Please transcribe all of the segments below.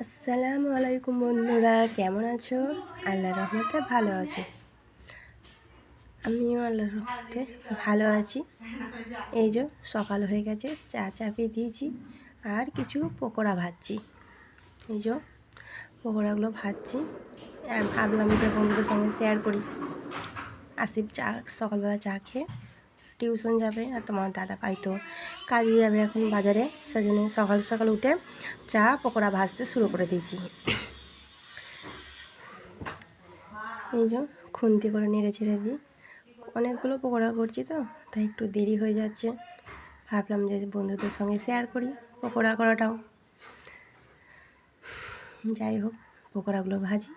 আসসালামু আলাইকুম বন্ধুরা, কেমন আছো? আল্লাহর রহমতে ভালো আছো? আমিও আল্লাহর রহমতে ভালো আছি। এই যে সকাল হয়ে গেছে, চা চাপিয়ে দিয়েছি আর কিছু পকোড়া ভাজছি। এই যে পকোড়াগুলো ভাজছি আর ভাবলাম যে বন্ধুদের সঙ্গে শেয়ার করি। আসিফ চা সকালবেলা চা খেয়ে টিউশন যাবে, আর তোমার দাদা ভাই তো কাজে যাবে এখন বাজারে। সেজন্য সকাল সকাল উঠে চা পকোড়া ভাজতে শুরু করে দিয়েছি। এই যে খুন্তি করে নেড়ে ছেড়ে দিই, অনেকগুলো পকোড়া করছি তো তাই একটু দেরি হয়ে যাচ্ছে। ভাবলাম যে বন্ধুদের সঙ্গে শেয়ার করি পকোড়া করাটাও। যাই হোক, পকোড়াগুলো ভাজি।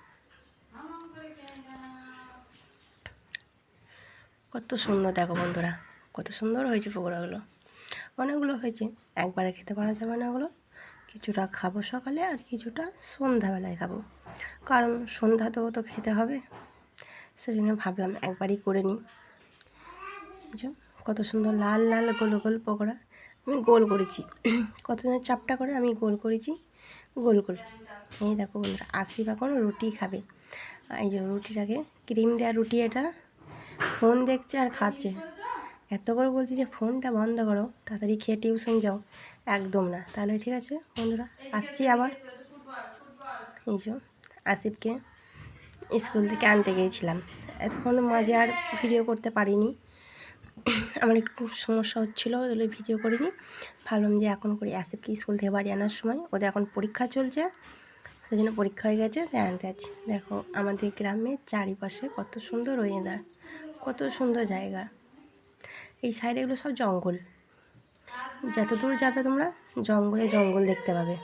কত সুন্দর দেখো বন্ধুরা, কত সুন্দর হয়েছে পকোড়াগুলো। অনেকগুলো হয়েছে, একবারে খেতে পারা যাবে না ওগুলো। কিছুটা খাবো সকালে আর কিছুটা সন্ধ্যাবেলায় খাবো, কারণ সন্ধ্যাতেও তো খেতে হবে। সেজন্য ভাবলাম একবারই করে নিই। কত সুন্দর লাল লাল গোল গোল পকোড়া আমি গোল করেছি। কতজনের চাপটা করে আমি গোল করেছি, গোল গোল। এই দেখো বন্ধুরা, আসিফ এখন রুটি খাবে। এই যে রুটিটাকে ক্রিম দেওয়া রুটি, এটা ফোন দেখছে আর খাচ্ছে। এত করে বলছি যে ফোনটা বন্ধ করো, তাড়াতাড়ি খেয়ে টিউশন যাও। একদম না। তাহলে ঠিক আছে বন্ধুরা, আসছি আবার। এই যে আসিফকে স্কুল থেকে আনতে গিয়েছিলাম, এতক্ষণ মাঝে আর ভিডিও করতে পারিনি। আমার একটু সমস্যা হচ্ছিলো, তাহলে ভিডিও করিনি। ভাবলাম যে এখন করি। আসিফকে স্কুল থেকে বাড়ি আনার সময় ওদের এখন পরীক্ষা চলছে, সেই জন্য পরীক্ষা হয়ে গেছে, তাই আনতে আছি। দেখো আমাদের গ্রামের চারিপাশে কত সুন্দর ওয়েদার, কত সুন্দর জায়গা। এই সাইডে এগুলো সব জঙ্গল, যত দূর যাবে তোমরা জঙ্গলে জঙ্গল দেখতে পাবে।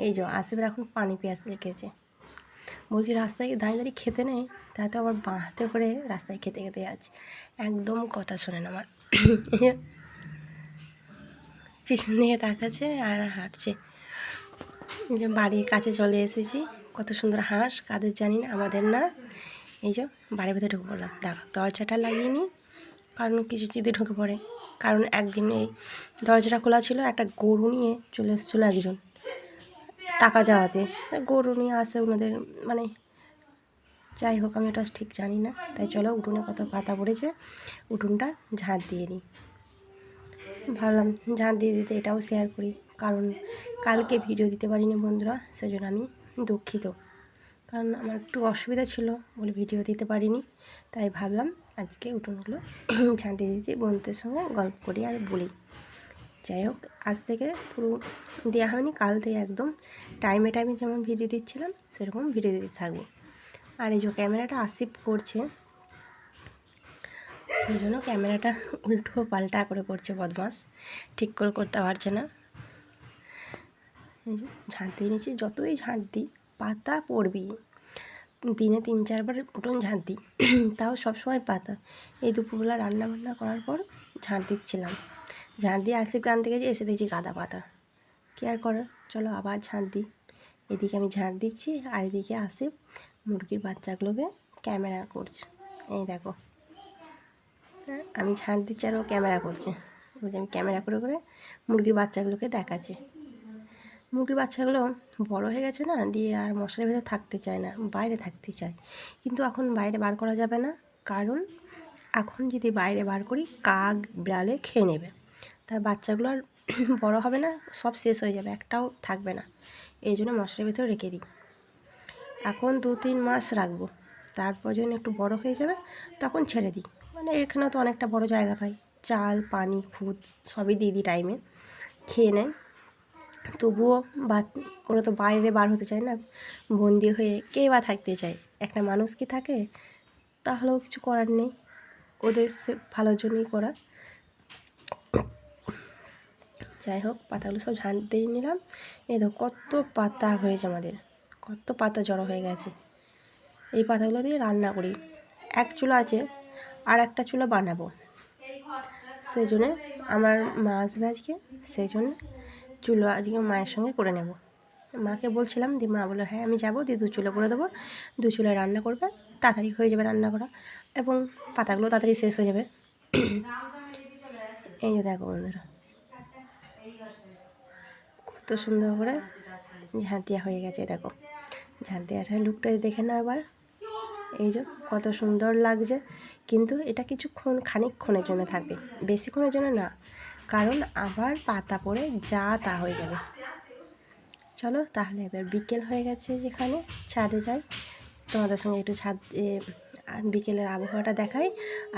এই যে আসিফের এখন পানি পেঁয়াজ লেগেছে, বলছি রাস্তায় দাঁড়িয়ে দাঁড়িয়ে খেতে নেই, তাতে আবার বাঁ হাতে করে রাস্তায় খেতে খেতে যাচ্ছে। একদম কথা শোনেন আমার। পিছন দিকে তাকাচ্ছে আর হাঁটছে। যে বাড়ির কাছে চলে এসেছি। কত সুন্দর হাঁস, কাদের জানি না, আমাদের না। এই যে বাড়ির ভিতরে ঢুকে পড়লাম। দেখো দরজাটা লাগিয়ে নিই, কারণ কিছু যদি ঢুকে পড়ে। কারণ একদিন এই দরজাটা খোলা ছিল, একটা গরু নিয়ে চলে এসেছিলো একজন টাকা যাওয়াতে। গরু নিয়ে আসে ওনাদের, মানে যাই হোক আমি ওটা ঠিক জানি না। তাই চলো উঠোনে কত পাতা পড়েছে, উঠোনটা ঝাঁট দিয়ে নিই। ভাবলাম ঝাঁট দিয়ে দিতে এটাও শেয়ার করি, কারণ কালকে ভিডিও দিতে পারিনি বন্ধুরা, সেজন্য আমি দুঃখিত। কারণ আমার একটু অসুবিধা ছিল বলে ভিডিও দিতে পারিনি। তাই ভাবলাম আজকে উঠোনগুলো ঝাঁট দিয়ে দিতে, বন্ধুদের সঙ্গে গল্প করি আর বলি। যাই হোক, আজ থেকে পুরো দেওয়া হয়নি, কাল থেকে একদম টাইমে টাইমে যেমন ভিডিও দিচ্ছিলাম সেরকম ভিডিও দিতে থাকবো। আর এই যে ক্যামেরাটা আসিফ করছে, সেই জন্য ক্যামেরাটা উল্টো পাল্টা করে করছে, বদমাস, ঠিক করে করতে পারছে না। এই যে ঝাঁট দিয়ে নিচ্ছি, যতই ঝাঁট দিই পাতা পড়বি। দিনে 3-4 বার উঠোন ঝাঁট দিই, তাও সবসময় পাতা। এই দুপুরবেলা রান্না বান্না করার পর ঝাঁট দিচ্ছিলাম, ঝাঁট দিয়ে আসিফকে আনতে গেছি, এসে দিয়েছি গাদা পাতা। কী আর করার, চলো আবার ঝাঁট দিই। এদিকে আমি ঝাঁট দিচ্ছি আর এদিকে আসিফ মুরগির বাচ্চাগুলোকে ক্যামেরা করছে। এই দেখো, আমি ঝাঁট দিচ্ছি আর ও ক্যামেরা করছে। বুঝি আমি ক্যামেরা করে করে মুরগির বাচ্চাগুলোকে দেখাচ্ছি। মুরগির বাচ্চাগুলো বড় হয়ে গেছে না, দিয়ে আর মশারির ভেতরে থাকতে চায় না, বাইরে থাকতে চায়। কিন্তু এখন বাইরে বার করা যাবে না, কারণ এখন যদি বাইরে বার করি কাক বিড়ালে খেয়ে নেবে। তার বাচ্চাগুলো আর বড় হবে না, সব শেষ হয়ে যাবে, একটাও থাকবে না। এই জন্য মশারির ভেতরে রেখে দিই। এখন 2-3 মাস রাখবো, তারপর যখন একটু বড় হয়ে যাবে তখন ছেড়ে দিই। মানে এখানে তো অনেকটা বড় জায়গা পাই, চাল পানি খুদ সবই দিয়ে দিই, টাইমে খেয়ে নেয়। তবুও ওরা তো বাইরে বার হতে চায় না, বন্দি হয়ে কে বা থাকতে চায়, একটা মানুষ কি থাকে? তাহলেও কিছু করার নেই, ওদের ভালোর জন্যই করা। যাই হোক, পাতাগুলো সব ঝাঁট দিয়ে নিলাম। এই দেখো কত পাতা হয়েছে আমাদের, কত পাতা জড়ো হয়ে গেছে। এই পাতাগুলো দিয়ে রান্না করি। এক চুলো আছে, আর একটা চুলো বানাবো, সেই জন্যে আমার মা আসবে আজকে, সেই জন্য চুলো আজকে মায়ের সঙ্গে করে নেব। মাকে বলছিলাম, দি মা বললো হ্যাঁ আমি যাবো, দিয়ে 2 চুলো করে দেবো, 2 চুলোয় রান্না করবে, তাড়াতাড়ি হয়ে যাবে রান্না করা, এবং পাতাগুলো তাড়াতাড়ি শেষ হয়ে যাবে। এই যে দেখো বন্ধুরা, কত সুন্দর করে ঝাঁট দেওয়া হয়ে গেছে। দেখো ঝাঁট দেওয়াটা লুকটা দেখে নাও এবার। এই যে কত সুন্দর লাগছে, কিন্তু এটা কিছুক্ষণ খানিকক্ষণের জন্য থাকবে, বেশিক্ষণের জন্য না, কারণ আবার পাতা পড়ে যা তা হয়ে যাবে। চলো তাহলে এবার বিকেল হয়ে গেছে, যেখানে ছাদে যাই, তোমাদের সঙ্গে একটু ছাদ বিকেলের আবহাওয়াটা দেখাই,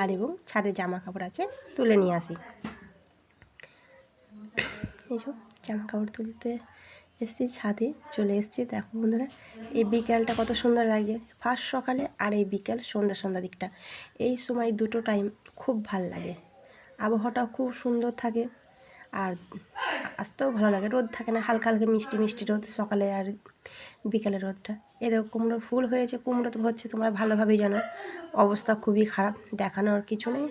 আর এবং ছাদে জামা কাপড় আছে তুলে নিয়ে আসি। এই যে জামা কাপড় তুলতে এসছি, ছাদে চলে এসছি। দেখো বন্ধুরা, এই বিকেলটা কত সুন্দর লাগছে, ফার্স্ট সকালে আর এই বিকেল সন্ধ্যা দিকটা, এই সময় দুটো টাইম খুব ভাল লাগে, আবহাওয়াটাও খুব সুন্দর থাকে, আর আসতেও ভালো লাগে, রোদ থাকে না, হালকা হালকা মিষ্টি মিষ্টি রোদ সকালে আর বিকেলের রোদটা। এই দেখো কুমড়ো ফুল হয়েছে, কুমড়ো তো হচ্ছে, তোমরা ভালোভাবেই জানো, অবস্থা খুবই খারাপ, দেখানোর কিছু নেই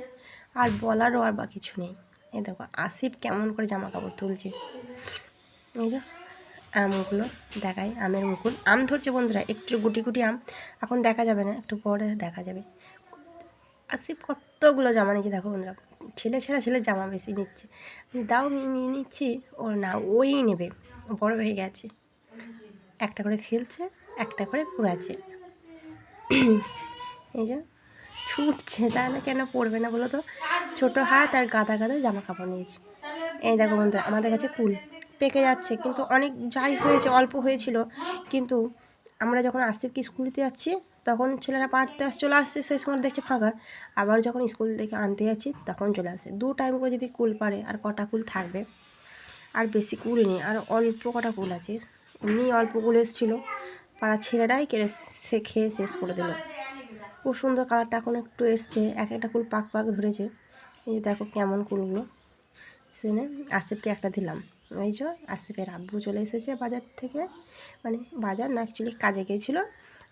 আর বলারও আর বা কিছু নেই। এই দেখো আসিফ কেমন করে জামা কাপড় তুলছে। এই যে আমগুলো দেখাই, আমের মুকুল, আম ধরছে বন্ধুরা, একটু গুটি গুটি আম, এখন দেখা যাবে না, একটু পরে দেখা যাবে। আসিফ কতগুলো জামা নিচ্ছে দেখো বন্ধুরা, ছেলের জামা বেশি নিচ্ছে, দাও নিয়ে নিচ্ছি, ওর না ওই নেবে, বড় হয়ে গেছে, একটা করে ফেলছে, একটা করে কুড়াচ্ছে। এই যে ছুটছে, তাহলে কেন পড়বে না বলো তো, ছোটো হাত আর গাদা গাদা জামা কাপড় নিয়েছে। এই দেখো বন্ধুরা, আমাদের কাছে কুল পেকে যাচ্ছে, কিন্তু অনেক যাই হয়েছে, অল্প হয়েছিল, কিন্তু আমরা যখন আসিফকে স্কুল দিতে যাচ্ছি, তখন ছেলেরা পাড়তে চলে আসছে, সেই সময় দেখছে ফাঁকা, আবার যখন স্কুল থেকে আনতে যাচ্ছি তখন চলে আসছে। 2 টাইম করে যদি কুল পারে, আর কটা কুল থাকবে, আর বেশি কুল নেই, আর অল্প কটা কুল আছে, এমনি অল্প কুল এসেছিলো, পাড়ার ছেলেরাই খেয়ে শেষ করে দিল। খুব সুন্দর কালারটা এখন একটু এসছে, এক একটা কুল পাক ধরেছে। এই দেখো কেমন কুলগুলো, সেখানে আসিফকে একটা দিলাম। এই যে আসিফের আব্বু চলে এসেছে বাজার থেকে, মানে বাজার না, অ্যাকচুয়ালি কাজে গিয়েছিলো,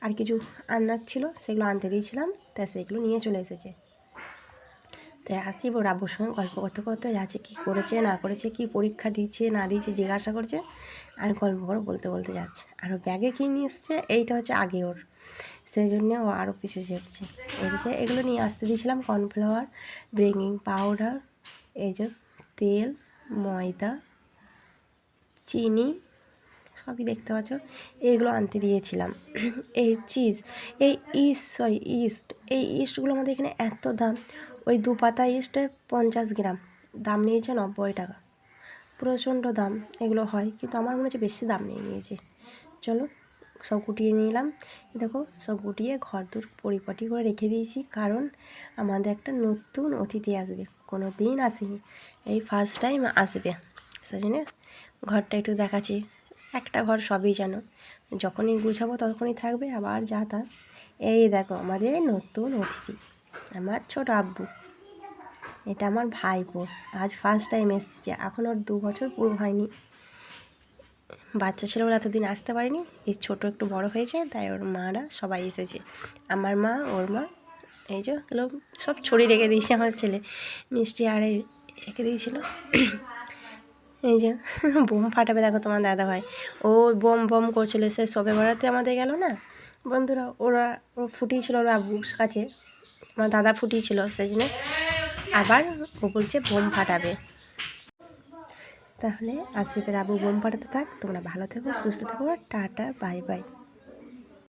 আর কিছু আনার ছিল, সেগুলো আনতে দিয়েছিলাম, তাই সেগুলো নিয়ে চলে এসেছে। তাই আসিফ ওর আব্বুর সঙ্গে গল্প করতে করতে যাচ্ছে, কী করেছে না করেছে, কী পরীক্ষা দিয়েছে না দিয়েছে জিজ্ঞাসা করছে, আর গল্প করে বলতে যাচ্ছে। আর ও ব্যাগে কী নিয়ে এসছে, এইটা হচ্ছে আগে ওর, সেই জন্যে ও আরও পিছু ছেড়ছে। এগুলো নিয়ে আসতে দিয়েছিলাম, কর্নফ্লাওয়ার, বেকিং পাউডার, এই যে তেল, ময়দা, চিনি, সবই দেখতে পাচ্ছ, এইগুলো আনতে দিয়েছিলাম। এই চিজ, এই ইস্ট, এই ইস্টগুলো আমাদের এখানে এত দাম, ওই 2 পাতা ইস্টে 50 গ্রাম দাম নিয়েছে 90 টাকা, প্রচণ্ড দাম এগুলো হয়, কিন্তু আমার মনে হচ্ছে বেশি দাম নিয়ে নিয়েছে। চলো সব গুটিয়ে নিলাম, দেখো সব গুটিয়ে ঘর দূর পরিপাটি করে রেখে দিয়েছি, কারণ আমাদের একটা নতুন অতিথি আসবে, কোনো দিন আসেনি, এই ফার্স্ট টাইম আসবে, সেজন্য ঘরটা একটু দেখাচ্ছি। একটা ঘর সবই জানো, যখনই গুছাবো তখনই থাকবে, আবার যা তা। এই দেখো আমাদের নতুন অতিথি, আমার ছোট আব্বু, এটা আমার ভাইপো, আজ ফার্স্ট টাইম এসেছে, এখন ওর 2 বছর পুরো হয়নি, বাচ্চা ছিল বলে এতদিন আসতে পারিনি, এই ছোটো একটু বড় হয়েছে, তাই ওর মারা সবাই এসেছে, আমার মা, ওর মা। এই যে এগুলো সব ছড়িয়ে রেখে দিয়েছে আমার ছেলে, মিষ্টি আর রেখে দিয়েছিল। এই যে বোম ফাটাবে, দেখো তোমার দাদা ভাই, ও বম করছিল, সে সবে বেড়াতে আমাদের গেল না বন্ধুরা, ও ফুটিয়েছিল ওর আব্বুর কাছে, আমার দাদা ফুটিয়েছিল, সেই জন্য আবার ও বলছে বোম ফাটাবে। তাহলে আসিফের আব্বু বোম ফাটাতে থাক, তোমরা ভালো থেকো, সুস্থ থেকো, টাটা বাই বাই।